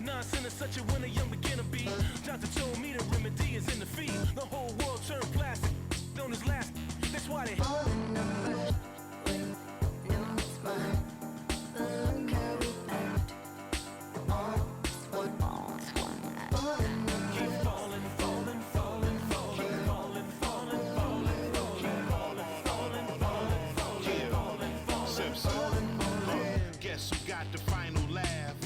Nonsense is such a winner, young beginner be. Doctor told me the remedy is in the feed. The whole world turned plastic on his last. That's why they all in numbers. When no it's mine. Look how we act. All in numbers. Keep falling, falling, falling, falling, falling, falling, falling, falling, falling, falling, falling, falling, falling. Guess who got the final laugh?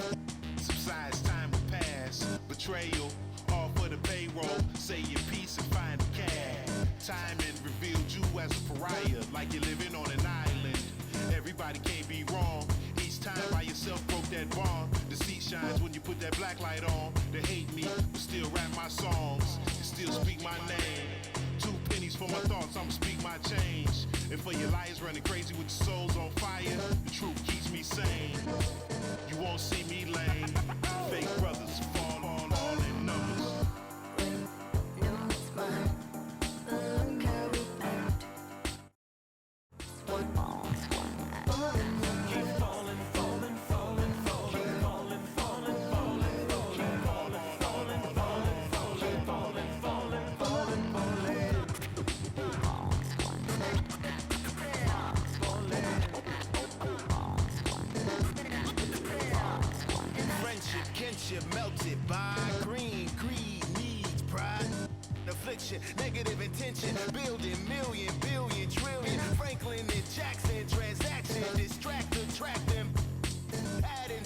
Subsides, time will pass. Betrayal, all for the payroll. Say your piece and find the cash. Timing revealed you as a pariah, like you're living on an island. Everybody can't be wrong. Each time by yourself broke that bond. Deceit shines when you put that black light on. They hate me, but still rap my songs and still speak my name. 2 pennies for my thoughts, I'ma speak my change. And for your liars running crazy with your souls on fire, the truth keeps me sane. You won't see me lame. Fake brothers fall on all in numbers. When no it's mine. Look how we act. Keep falling, falling, falling, falling, falling, falling, falling, falling, falling, falling, falling, falling, falling, Friendship, kinship melted by green, greed, needs, pride, affliction, negative intention, building million, billion, trillion, Franklin and Jackson, transaction, distract, attract them, adding,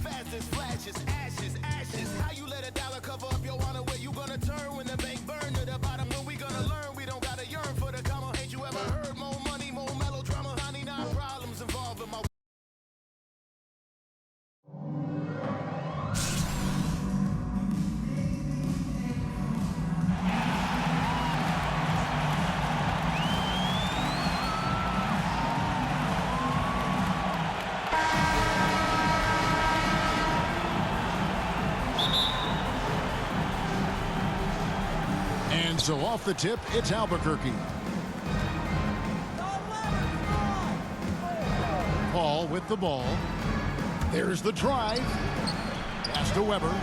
fast as flashes, ashes, ashes. How you let a dollar cover up your honor? Where you gonna turn when the bank burn to the bottom? When we gonna learn? We don't gotta yearn for the comma. Ain't you ever heard more money, more melodrama? 99 problems involving my. And so off the tip, it's Albuquerque. Paul with the ball. There's the drive. Pass to Weber.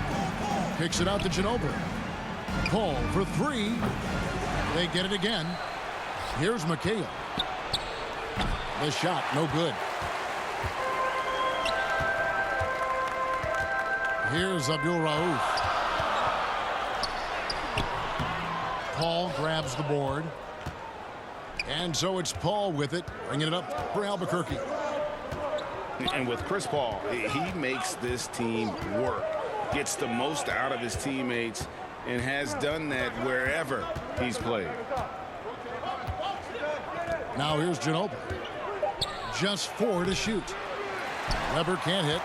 Picks it out to Ginobili. Paul for 3. They get it again. Here's McHale. The shot, no good. Here's Abdul Rauf. Paul grabs the board. And so it's Paul with it, bringing it up for Albuquerque. And with Chris Paul, he makes this team work, gets the most out of his teammates, and has done that wherever he's played. Now here's Ginobili. Just 4 to shoot. Weber can't hit.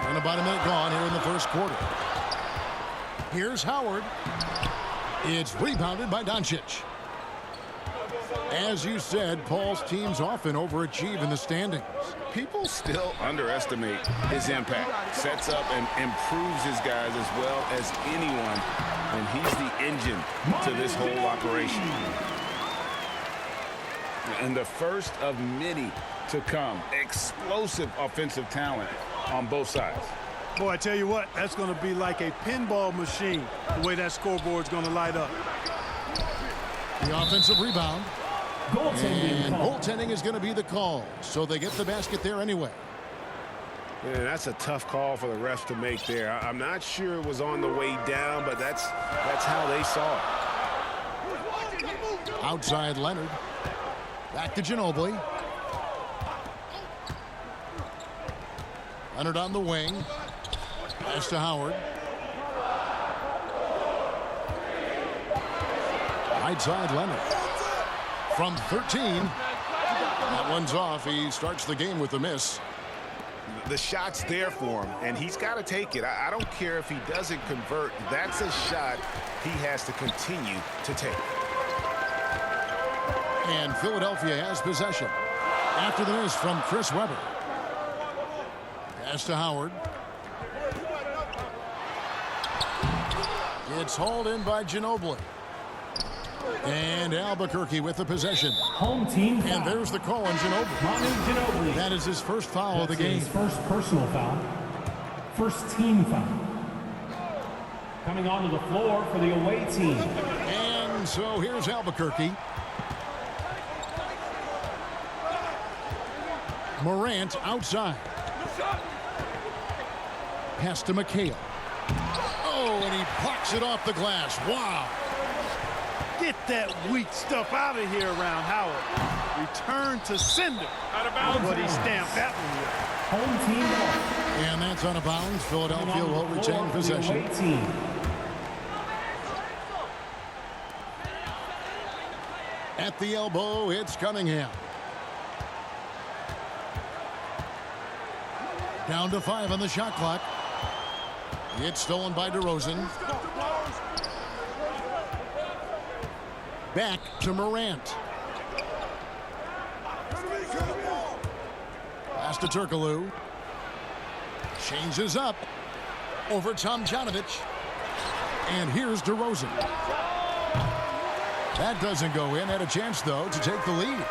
And about a minute gone here in the first quarter. Here's Howard. It's rebounded by Doncic. As you said, Paul's teams often overachieve in the standings. People still underestimate his impact. Sets up and improves his guys as well as anyone. And he's the engine to this whole operation. And the first of many to come. Explosive offensive talent on both sides. Boy, I tell you what, that's going to be like a pinball machine, the way that scoreboard's going to light up. The offensive rebound. And goaltending is going to be the call. So they get the basket there anyway. Yeah, that's a tough call for the refs to make there. I'm not sure it was on the way down, but that's how they saw it. Outside Leonard. Back to Ginobili. Leonard on the wing. Pass to Howard. Right side Leonard. From 13. That one's off. He starts the game with a miss. The shot's there for him, and he's got to take it. I don't care if he doesn't convert. That's a shot he has to continue to take. And Philadelphia has possession. After the miss from Chris Weber. Pass to Howard. It's hauled in by Ginobili. And Albuquerque with the possession. Home team foul. And there's the call on Ginobili. Manu Ginobili. That is his first foul of the game. His first personal foul. First team foul. Coming onto the floor for the away team. And so here's Albuquerque. Morant outside. Pass to McHale. Oh, and he blocks it off the glass. Wow. Get that weak stuff out of here around Howard. Return to sender. Out of bounds. What he stamped that one with. Home team ball. And that's out of bounds. Philadelphia will retain possession. Away team. At the elbow, it's Cunningham. Down to 5 on the shot clock. It's stolen by DeRozan. Back to Morant. Pass to Turkoglu. Changes up. Over Tomjanovich. And here's DeRozan. That doesn't go in. Had a chance, though, to take the lead.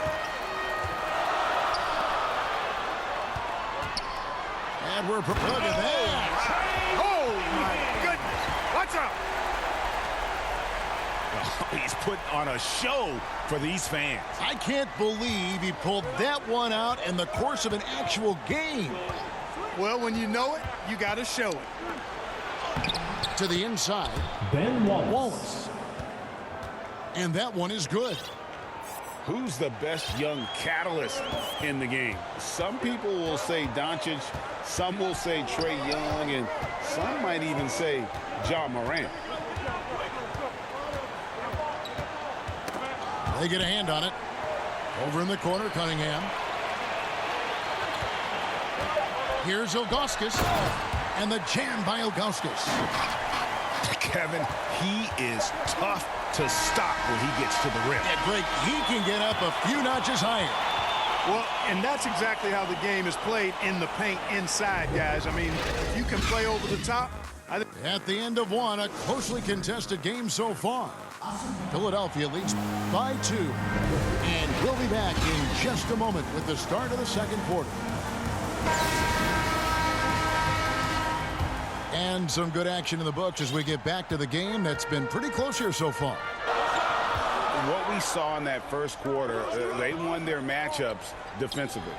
And we're look at that. Oh, my goodness. Watch out. Oh, he's putting on a show for these fans. I can't believe he pulled that one out in the course of an actual game. Well, when you know it, you got to show it. To the inside. Ben Wallace. And that one is good. Who's the best young catalyst in the game? Some people will say Doncic, some will say Trae Young, and some might even say Ja Morant. They get a hand on it. Over in the corner, Cunningham. Here's Ilgauskas. And the jam by Ilgauskas. Kevin, he is tough to stop when he gets to the rim. Yeah, Greg, he can get up a few notches higher. Well, and that's exactly how the game is played in the paint inside, guys. I mean, if you can play over the top. At the end of one, a closely contested game so far. Philadelphia leads by 2. And we'll be back in just a moment with the start of the second quarter. And some good action in the books as we get back to the game that's been pretty close here so far. What we saw in that first quarter, they won their matchups defensively.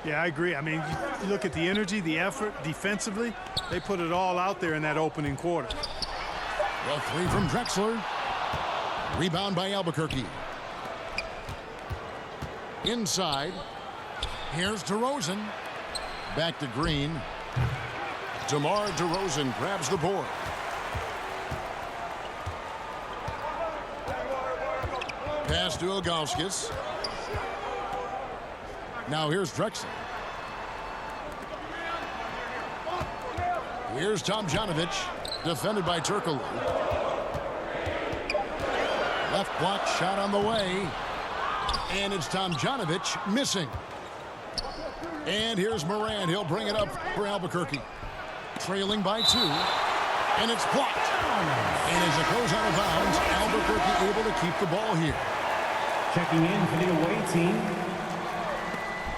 Yeah, I agree. I mean, you look at the energy, the effort defensively. They put it all out there in that opening quarter. The 3 from Drexler. Rebound by Albuquerque. Inside. Here's DeRozan. Back to Green. DeMar DeRozan grabs the board. Pass to Ilgauskas. Now here's Drexler. Here's Tomjanovich, defended by Turkoglu. Left block shot on the way. And it's Tomjanovich missing. And here's Morant. He'll bring it up for Albuquerque. Trailing by 2. And it's blocked. And as it goes out of bounds, Albuquerque able to keep the ball here. Checking in for the away team.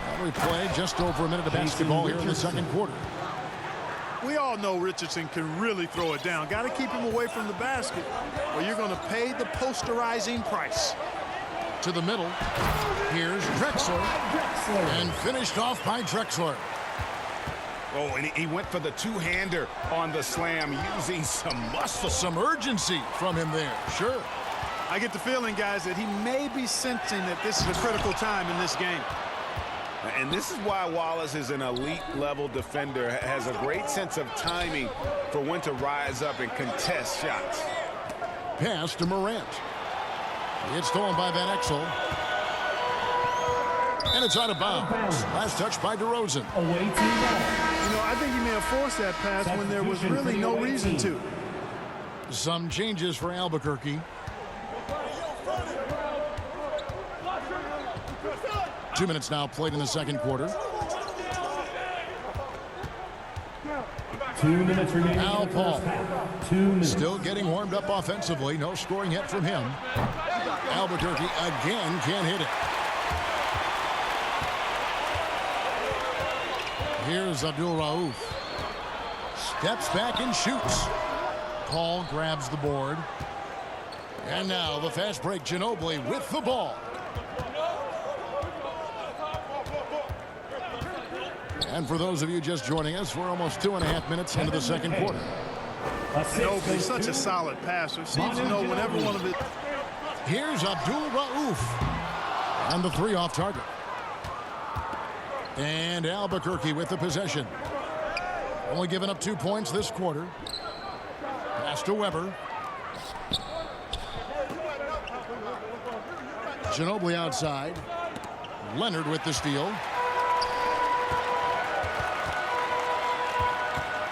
Well, we played just over a minute of basketball here in the second quarter. We all know Richardson can really throw it down. Got to keep him away from the basket, or you're going to pay the posterizing price. To the middle. Here's Drexler. And finished off by Drexler. Oh, and he went for the two-hander on the slam, using some muscle. Some urgency from him there. Sure. I get the feeling, guys, that he may be sensing that this is a critical time in this game. And this is why Wallace is an elite-level defender, has a great sense of timing for when to rise up and contest shots. Pass to Morant. It's stolen by Van Exel. And it's out of bounds. Last touch by DeRozan. Away team ball. You know, I think he may have forced that pass when there was really no reason to. Some changes for Albuquerque. 2 minutes now played in the second quarter. 2 minutes remaining. Al in the Paul. first half. 2 minutes. Still getting warmed up offensively. No scoring yet from him. Albuquerque again can't hit it. Here's Abdul Rauf. Steps back and shoots. Paul grabs the board. And now the fast break Ginobili with the ball. And for those of you just joining us, we're almost 2.5 minutes into the second quarter. Ginobili, such a solid passer. Seems to know whenever one of his... Here's Abdul Rauf. And the three off target. And Albuquerque with the possession. Only giving up 2 points this quarter. Pass to Weber. Ginobili outside. Leonard with the steal.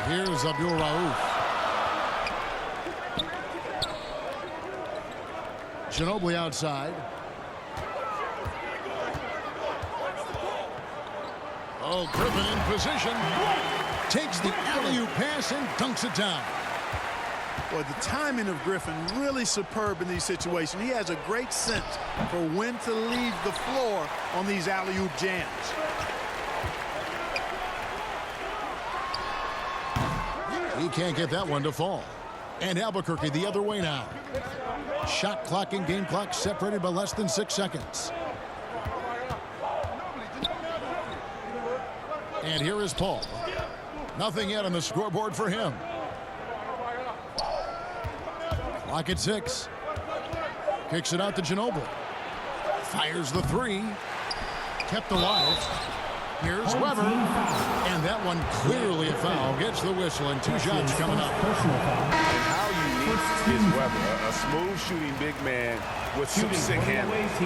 Here's Abdul Rauf. Ginobili outside. Oh, Griffin in position. Takes the alley-oop pass and dunks it down. Boy, the timing of Griffin really superb in these situations. He has a great sense for when to leave the floor on these alley-oop jams. He can't get that one to fall. And Albuquerque the other way now. Shot clock and game clock separated by less than 6 seconds. And here is Paul. Nothing yet on the scoreboard for him. Clock at 6. Kicks it out to Ginobili. Fires the three. Kept alive. Here's Weber. And that one clearly a foul. Gets the whistle and 2 shots coming up. And how unique is Weber? A smooth shooting big man with some sick handles.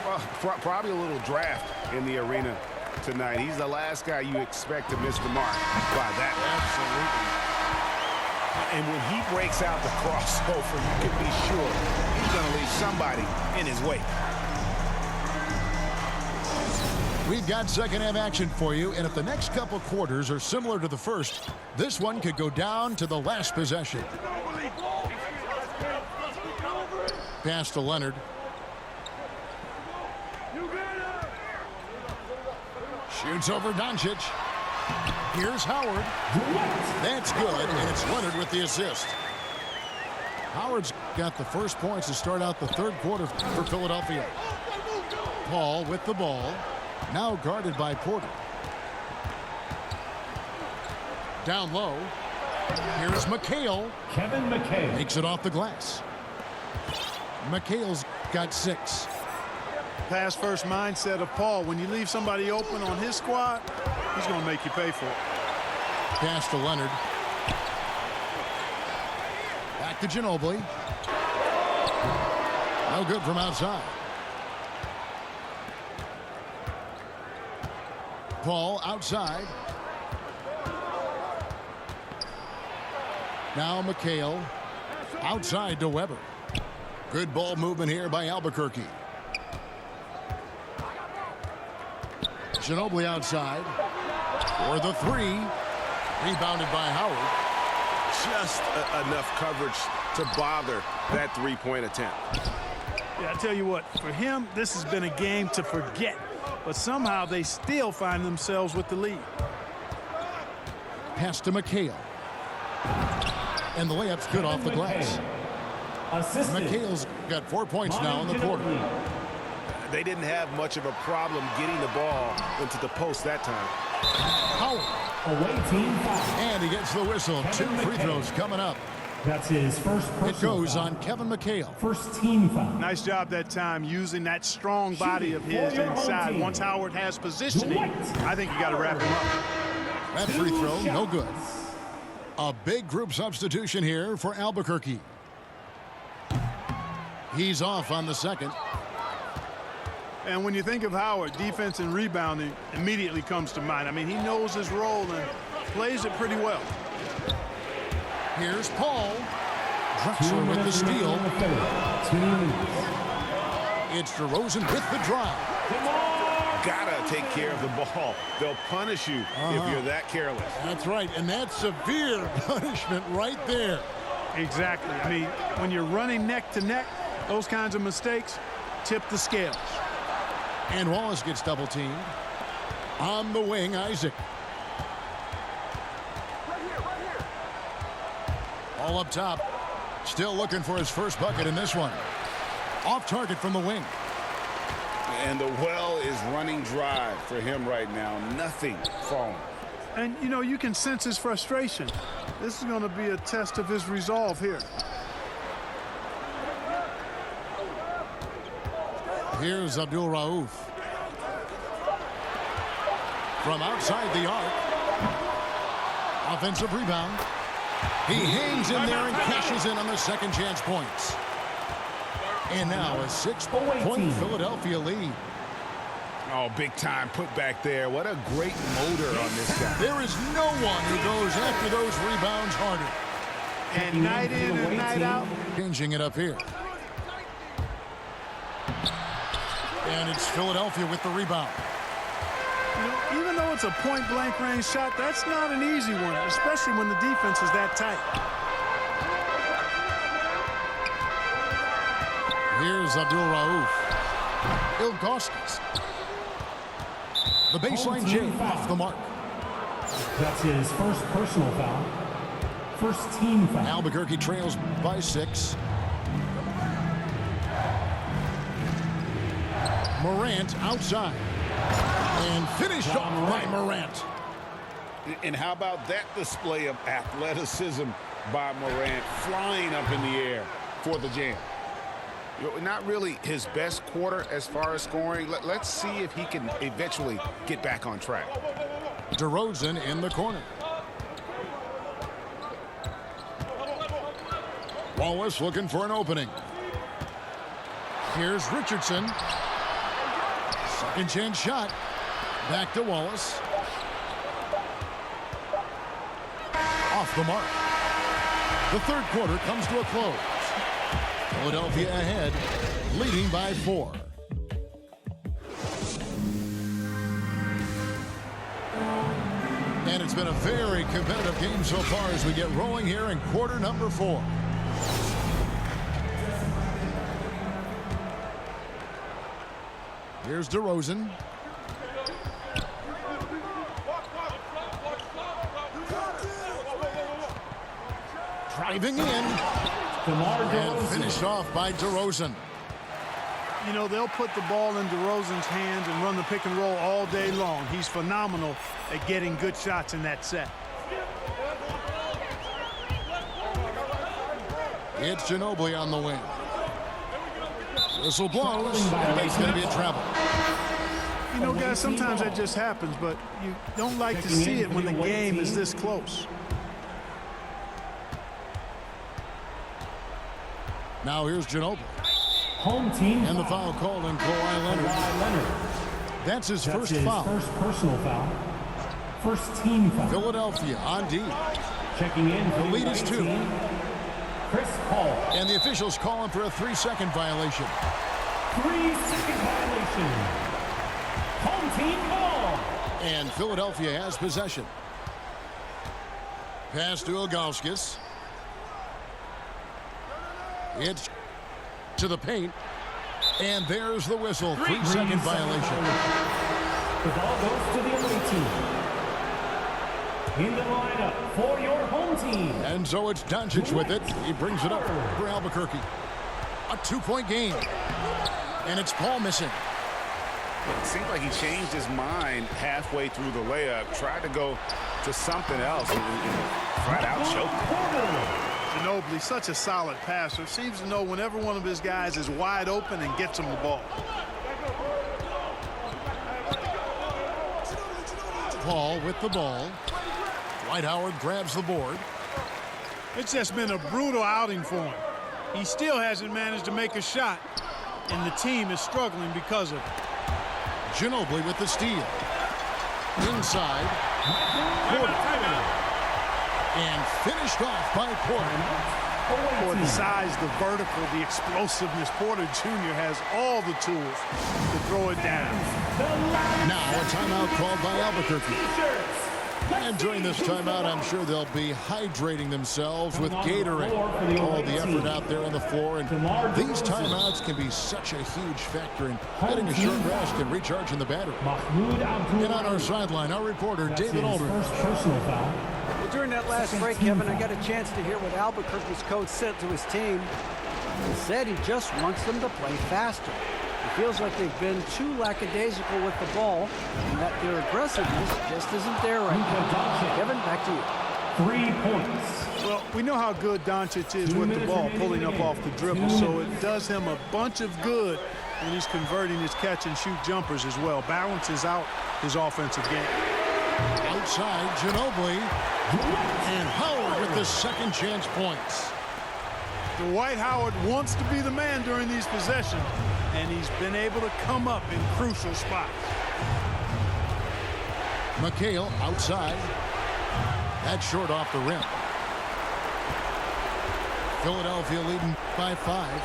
Well, probably a little draft in the arena tonight. He's the last guy you expect to miss the mark by that. Absolutely. And when he breaks out the crossover, you can be sure he's going to leave somebody in his wake. We've got second half action for you, and if the next couple quarters are similar to the first, this one could go down to the last possession. Pass to Leonard. Shoots over Doncic. Here's Howard. That's good, and it's Leonard with the assist. Howard's got the first points to start out the third quarter for Philadelphia. Paul with the ball. Now guarded by Porter. Down low. Here's McHale. Kevin McHale Takes it off the glass. McHale's got 6. Pass first mindset of Paul. When you leave somebody open on his squad, he's going to make you pay for it. Pass to Leonard. Back to Ginobili. No good from outside. Paul outside. Now McHale outside to Weber. Good ball movement here by Albuquerque. Ginobili outside for the three. Rebounded by Howard. Just enough coverage to bother that three-point attempt. Yeah, I tell you what, for him, this has been a game to forget. But somehow they still find themselves with the lead. Pass to McHale. And the layup's good off the glass. McHale's got 4 points now in the quarter. They didn't have much of a problem getting the ball into the post that time. Howard. Away team foul. And he gets the whistle. 2 free throws coming up. That's his first personal It goes foul. on Kevin McHale. First team foul. Nice job that time using that strong body of his inside. Once Howard has positioning, I think you got to wrap him up. That free throw, no good. A big group substitution here for Albuquerque. He's off on the second. And when you think of Howard, defense and rebounding immediately comes to mind. I mean, he knows his role and plays it pretty well. Here's Paul. Drexler with the steal. It's DeRozan with the drive. Gotta take care of the ball. They'll punish you if you're that careless. That's right, and that's severe punishment right there. Exactly. I mean, when you're running neck to neck, Those kinds of mistakes tip the scales. And Wallace gets double teamed. On the wing, Isaac. All up top. Still looking for his first bucket in this one. Off target from the wing. And the well is running dry for him right now. Nothing falling. And, you know, you can sense his frustration. This is going to be a test of his resolve here. Here's Abdul Rauf. From outside the arc. Offensive rebound. He hangs in there and cashes in on the second chance points. And now a 6-point Philadelphia lead. Oh, big time put back there. What a great motor on this guy. There is no one who goes after those rebounds harder. And night in and night out. Changing it up here. And it's Philadelphia with the rebound. You know, even though it's a point-blank range shot, that's not an easy one, especially when the defense is that tight. Here's Abdul Rauf. Ilgauskas. The baseline J off the mark. That's his first personal foul. First team foul. Albuquerque trails by 6. Morant outside. And finished off by Morant. And how about that display of athleticism by Morant, flying up in the air for the jam? You know, not really his best quarter as far as scoring. Let's see if he can eventually get back on track. DeRozan in the corner. Wallace looking for an opening. Here's Richardson. Second chance shot. Back to Wallace. Off the mark. The third quarter comes to a close. Philadelphia ahead, leading by 4. And it's been a very competitive game so far as we get rolling here in quarter number 4. Here's DeRozan. Driving in. And finished off by DeRozan. You know, they'll put the ball in DeRozan's hands and run the pick and roll all day long. He's phenomenal at getting good shots in that set. It's Ginobili on the wing. Whistle blows, and it's going to be a travel. You know, guys, sometimes that just happens, but you don't like to see it when the game is this close. Now here's Ginobili. Home team. And the foul called on Kawhi Leonard. That's his first foul. First personal foul. First team foul. Philadelphia on D. Checking in. The lead is 2. Chris Paul. And the officials calling for a 3-second violation. 3-second violation. Home team ball. And Philadelphia has possession. Pass to Ilgauskas. It's to the paint. And there's the whistle. 3-second violation. The ball goes to the away team. In the lineup for your home team. And so it's Doncic with it. He brings it up for Albuquerque. A 2-point game. And it's Paul missing. It seems like he changed his mind halfway through the layup, tried to go to something else, and flat out choked. Ginobili, such a solid passer, seems to know whenever one of his guys is wide open and gets him the ball. Paul with the ball. Dwight Howard grabs the board. It's just been a brutal outing for him. He still hasn't managed to make a shot, and the team is struggling because of it. Ginobili with the steal. Inside. Porter. And finished off by Porter. For the size, the vertical, the explosiveness, Porter Jr. has all the tools to throw it down. Now a timeout called by Albuquerque. And during this timeout, I'm sure they'll be hydrating themselves with Gatorade. All the effort out there on the floor. And these timeouts can be such a huge factor in getting a short rest and recharging the battery. And on our sideline, our reporter, David Aldridge. Personal foul. Well, during that last break, Kevin, I got a chance to hear what Albuquerque's coach said to his team. He said he just wants them to play faster. He feels like they've been too lackadaisical with the ball and that their aggressiveness just isn't there right now. Kevin, back to you. 3 points. Well, we know how good Doncic is with the ball, pulling up off the dribble, so it does him a bunch of good when he's converting his catch-and-shoot jumpers as well. Balances out his offensive game. Outside, Ginobili. And Howard with the second chance points. Dwight Howard wants to be the man during these possessions, and he's been able to come up in crucial spots. McHale outside. That's short off the rim. Philadelphia leading by 5.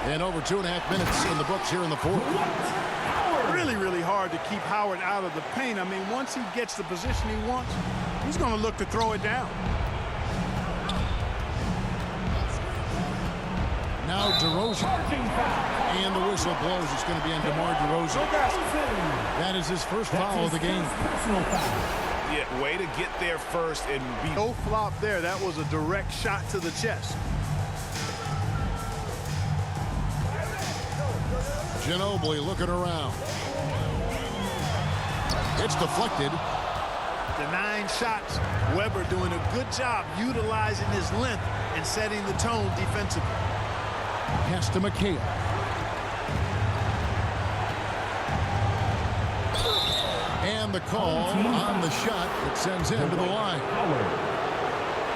And over 2.5 minutes in the books here in the fourth. Really, really hard to keep Howard out of the paint. I mean, once he gets the position he wants, he's going to look to throw it down. Now DeRozan. And the whistle blows. It's going to be on DeMar DeRozan. That is his first foul of the game. Yeah, way to get there first and be... No flop there. That was a direct shot to the chest. Ginobili looking around. It's deflected. The 9 shots. Weber doing a good job utilizing his length and setting the tone defensively. Pass to McHale. And the call on the shot that sends him to the line.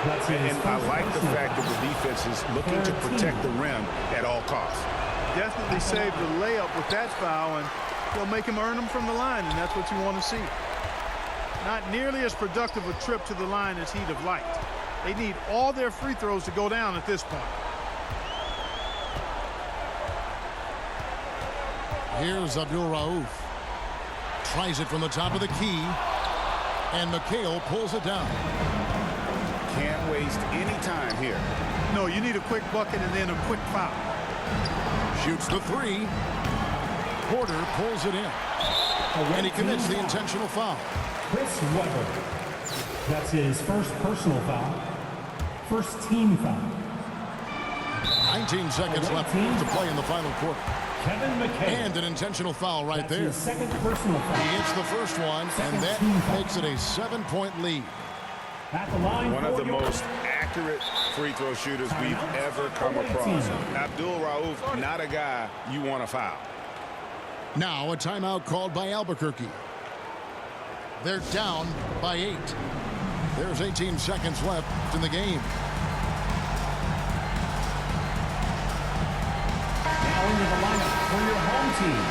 And I like the fact that the defense is looking to protect the rim at all costs. Definitely saved the layup with that foul, and they'll make him earn them from the line, and that's what you want to see. Not nearly as productive a trip to the line as he'd have liked. They need all their free throws to go down at this point. Here's Abdul Rauf. Tries it from the top of the key. And McHale pulls it down. Can't waste any time here. No, you need a quick bucket and then a quick foul. Shoots the 3. Porter pulls it in. And he commits the intentional foul. Chris Webber. That's his first personal foul. First team foul. 19 seconds left to play in the final quarter. Kevin McHale. And an intentional foul right there. His second personal foul. He hits the first one, and that makes it a 7-point lead. At the line, one of the most accurate free throw shooters we've ever come across. Abdul Rauf, not a guy you want to foul. Now a timeout called by Albuquerque. They're down by 8. There's 18 seconds left in the game. Now into the lineup for your home team.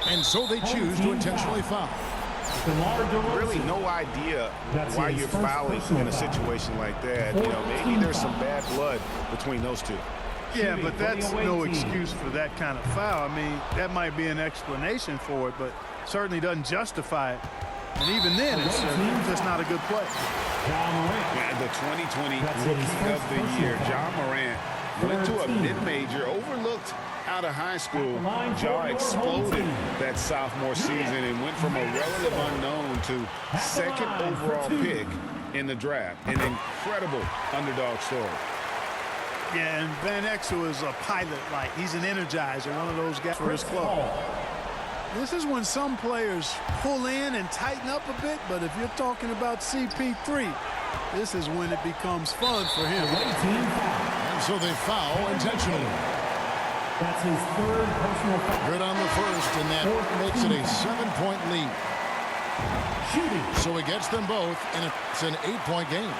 And so they choose to intentionally foul. Really no idea why you're fouling in a situation like that. You know, maybe there's some bad blood between those two. Yeah, but that's no excuse for that kind of foul. I mean, that might be an explanation for it, but certainly doesn't justify it. And even then, it's just not a good play. Yeah, the 2020 Rookie of the Year, Ja Morant, went to a mid-major, overlooked out of high school. Ja exploded that sophomore season and went from a relative unknown to second overall pick in the draft. An incredible underdog story. Yeah, and Van Exel is a pilot-like. He's an energizer, one of those guys for his club. This is when some players pull in and tighten up a bit, but if you're talking about CP3, this is when it becomes fun for him. And so they foul intentionally. That's his third personal foul. Good on the first, and that makes it a 7-point lead. Shooting. So he gets them both, and it's an 8-point game.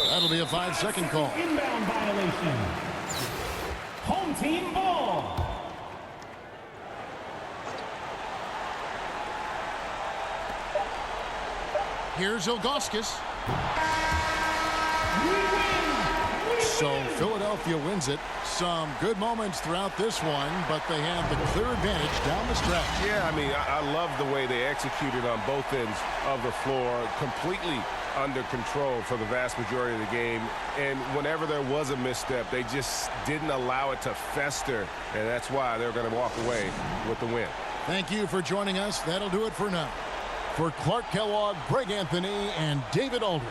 That'll be a 5-second call. Inbound violation. Home team ball. Here's Ilgauskas. So Philadelphia wins it. Some good moments throughout this one, but they have the clear advantage down the stretch. Yeah, I mean, I love the way they executed on both ends of the floor, completely under control for the vast majority of the game. And whenever there was a misstep, they just didn't allow it to fester, and that's why they're going to walk away with the win. Thank you for joining us. That'll do it for now. For Clark Kellogg, Greg Anthony, and David Aldridge,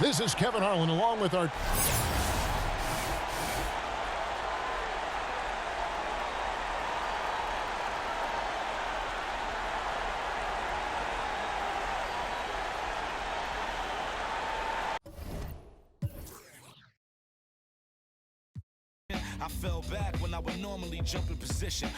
this is Kevin Harlan along with our... I fell back when I would normally jump in position.